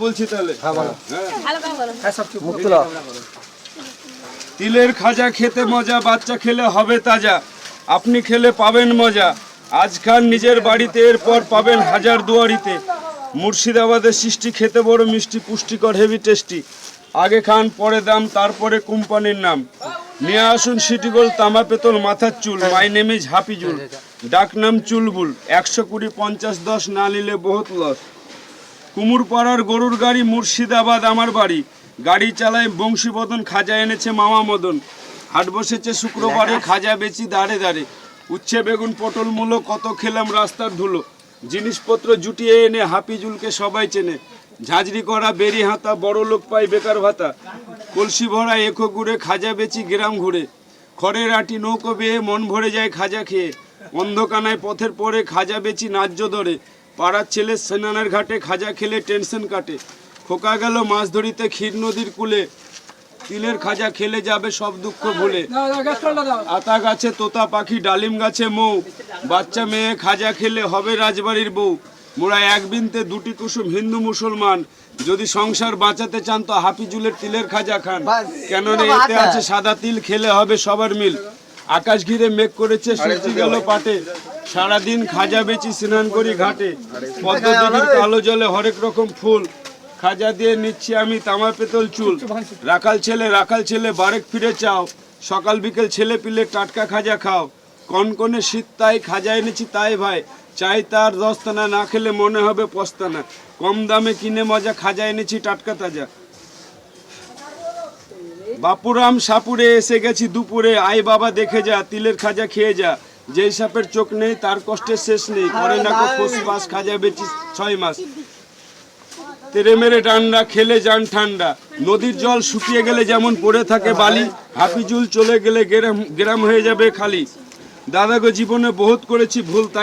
বলছি তাহলে মুখ তোলো। তিলের খাজা খেতে মজা, বাচ্চা খেলে হবে তাজা, আপনি খেলে পাবেন মজা। আজ খান নিজের বাড়িতে, এরপর পাবেন হাজার দুয়ারিতে। মুর্শিদাবাদের সৃষ্টি, খেতে বড় মিষ্টি, পুষ্টিকর হেভি টেস্টি। আগে খান পরে দাম, তারপরে কোম্পানির নাম। নিয়ে আসুন সিটি গোল্ড তামা পেতল মাথার চুল। মাই নেম ইজ হাফিজুল, ডাক নাম চুলবুল। 120 50 10 না নিলে বহুত লস। কুমুরপাড়ার গরুর গাড়ি, মুর্শিদাবাদ আমার বাড়ি। গাড়ি চালায় বংশীবদন, খাজা এনেছে মামা মদন। হাট বসেছে শুক্রবারে, খাজা বেচি দাঁড়ে দাঁড়ে। উচ্ছে বেগুন পটল মূলো, কত খেলাম রাস্তার ধুলো। জিনিসপত্র জুটিয়ে এনে হাফিজুলকে সবাই চেনে। ঝাঁঝরি করা বেরি হাতা, বড় লোক পাই বেকার ভাতা। কলসি ভরা এখো ঘুরে, খাজা বেচি গ্রাম ঘুরে। খড়ের আটি নৌকো বেয়ে, মন ভরে যায় খাজা খেয়ে। অন্ধকানায় পথের পরে, খাজা বেচি ন্যায্য দরে। পাড়ার ছেলে স্নানের ঘাটে, খাজা খেলে টেনশন কাটে। খোকা গেল মাছ ধরিতে ক্ষীর নদীর কূলে, তিলের খাজা খেলে যাবে সব দুঃখ ভুলে। আতা গাছে তোতা পাখি, ডালিম গাছে মৌ, বাচ্চা মেয়ে খাজা খেলে হবে রাজবাড়ির বউ। মোরা এক বিনতে দুটি কুসুম, হিন্দু মুসলমান। যদি সংসার বাঁচাতে চান তো হাফিজুলের তিলের খাজা খান। কেন রে, এতে আছে সাদা তিল, খেলে হবে সবার মিল। আকাশ ঘিরে মেঘ করেছে, সূর্য গেল পাটে। সারাদিন খাজা বেচি, স্নান করি ঘাটে। পদ্মদিঘির কালো জলে হরেক রকম ফুল। খাজা দিয়ে নিচ্ছি আমি তামা পেতল চুল। রাখাল ছেলে বারেক ফিরে চাও। সকাল বিকেল ছেলে পিলে টাটকা খাজা খাও। কনকনে শীত তাই খাজা এনেছি তাই ভাই। চাই তার দস্তানা, না খেলে মনে হবে পস্তানা। কম দামে কিনে মজা, খাজা এনেছি টাটকা তাজা। বাপুরাম সাপুরে এসে গেছি দুপুরে, আয় বাবা দেখে যা, তিলের খাজা খেয়ে যা। যেই সাপের চোখ নেই তার কষ্টের শেষ নেই, করে না কো ফুসফাস, খাজা বেচি 6 মাস। তেরে মেরে ডান্ডা, খেলে যান ঠান্ডা। নদীর জল শুকিয়ে গেলে যেমন পড়ে থাকে বালি, হাফিজুল চলে গেলে গ্রাম হয়ে যাবে খালি। দাদা গো জীবনে বহুত করেছি ভুল, তাই